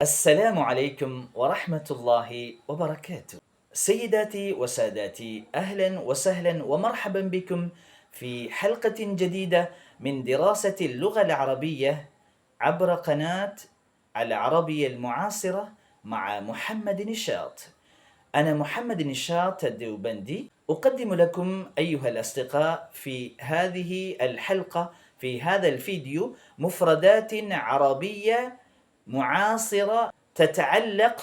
السلام عليكم ورحمة الله وبركاته. سيداتي وساداتي، أهلا وسهلا ومرحبا بكم في حلقة جديدة من دراسة اللغة العربية عبر قناة العربية المعاصرة مع محمد نشاط. أنا محمد نشاط الديوبندي، أقدم لكم أيها الأصدقاء في هذه الحلقة في هذا الفيديو مفردات عربية معاصرة تتعلق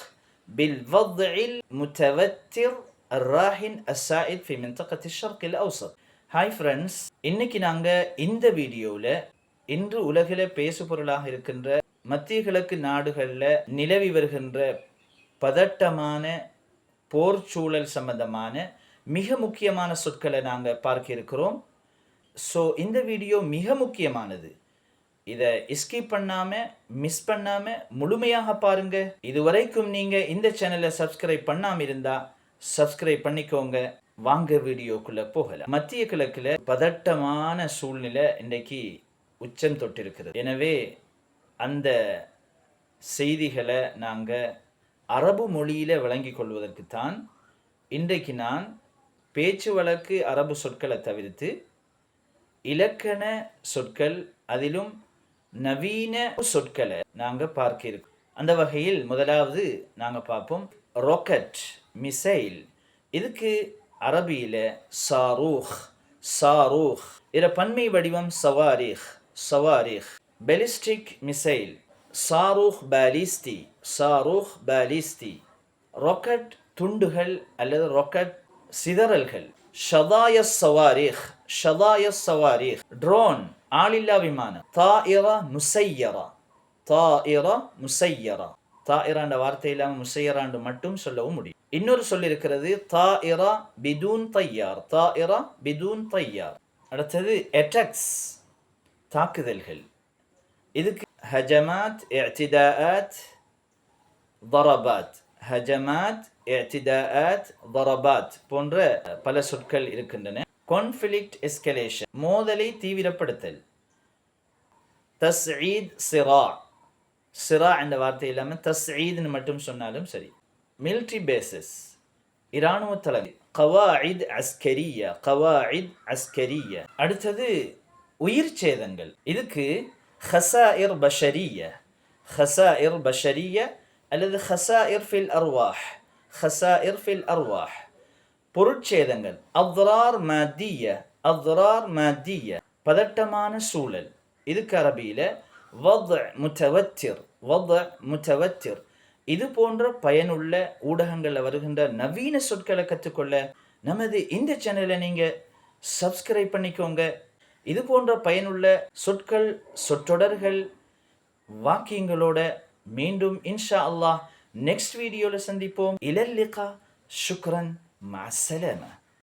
بالوضع المتوتر الراهن السائد في منطقة الشرق الأوسط. Hi friends, இன்னைக்கு நாங்கள் இந்த வீடியோவில் இன்று உலகில் பேசு பொருளாக இருக்கின்ற மத்திய கிழக்கு நாடுகளில் நிலவி வருகின்ற பதட்டமான போர் சூழல் சம்பந்தமான மிக முக்கியமான சொற்களை நாங்கள் பார்க்க இருக்கிறோம். ஸோ இந்த வீடியோ மிக முக்கியமானது. இதை ஸ்கிப் பண்ணாமல் மிஸ் பண்ணாமல் முழுமையாக பாருங்கள். இதுவரைக்கும் நீங்கள் இந்த சேனலை சப்ஸ்கிரைப் பண்ணாமல் இருந்தால் சப்ஸ்கிரைப் பண்ணிக்கோங்க. வாங்க வீடியோக்குள்ளே போகலாம். மத்திய கிழக்கில் பதட்டமான சூழ்நிலை இன்றைக்கு உச்சம் தொட்டிருக்கிறது. எனவே அந்த செய்திகளை நாங்கள் அரபு மொழியில் விளங்கி கொள்வதற்குத்தான் இன்றைக்கு நான் பேச்சு வழக்கு அரபு சொற்களை தவிர்த்து இலக்கண சொற்கள் அதிலும் நவீன சொற்களை நாங்கள் பார்க்க இருக்கோம். அந்த வகையில் முதலாவது நாங்கள் பார்ப்போம் ராக்கெட், மிசைல். இதுக்கு அரபியில் சாரூஹ், சாரூஹ். இதில் பன்மை வடிவம் சவாரிஹ், சவாரிஹ். பெலிஸ்டிக் மிசைல் சாரூஹ் பாலிஸ்டி, சாரூஹ் பாலிஸ்டி. ராக்கெட் துண்டுகள் அல்லது ராக்கெட் சிதறல்கள். ஷதாய சவாரிஹ், ஷதாய சவாரிஹ். ட்ரோன், ஆளில்லா விமானம். தாயிரா முசையரா, தாயிரா முசையரா. தாயிராண்ட வார்த்தை இல்லாமல் முசையராண்டு மட்டும் சொல்லவும் முடியும். இன்னொரு சொல் இருக்கிறது, தாயிரா பிதூன் தையார், தாயிரா பிதூன் தையார். அடுத்தது அட்டாக்ஸ், தாக்குதல்கள். இதுக்கு ஹஜமாத், இஅ்திதாஆத், ضربات. ஹஜமாத், இஅ்திதாஆத், ضربات போன்ற பல சொற்கள் இருக்கின்றன. கான்ஃப்ளிக்ட், எஸ்கலேஷன், மோதலை தீவிரப்படுத்தல். தஸ்ஈத், சிரா, சிரா என்ற வார்த்தை இல்லாமல் தஸ்ஈத்னு மட்டும் சொன்னாலும் சரி. மிலிட்ரி பேசஸ், இராணுவ தளம். கவாயித் அஸ்கரியா, கவாயித் அஸ்கரியா. அடுத்தது உயிர் சேதங்கள். இதுக்கு ஹசாயிர் பஷரிய, ஹசாயிர் பஷரிய அல்லது ஹசாயிர் ஃபில் அர்வாஹ், ஹசாயிர் ஃபில் அர்வாஹ். பொருட்சேதங்கள். அத்ரார் மாத்திய, அத்ரார் மாத்திய. பதட்டமான சூழல். இதுக்கு அரபியில் வத்அ முத்தவத்திர், வத்அ முத்தவத்திர். இது போன்ற பயனுள்ள ஊடகங்களில் வருகின்ற நவீன சொற்களை கற்றுக்கொள்ள நமது இந்த சேனலை நீங்கள் சப்ஸ்கிரைப் பண்ணிக்கோங்க. இது போன்ற பயனுள்ள சொற்கள், சொற்றொடர்கள், வாக்கியங்களோட மீண்டும் இன்ஷா அல்லாஹ் நெக்ஸ்ட் வீடியோவில் சந்திப்போம். இலல் லிகா. ஷுக்ரன். மஅ ஸலாமா.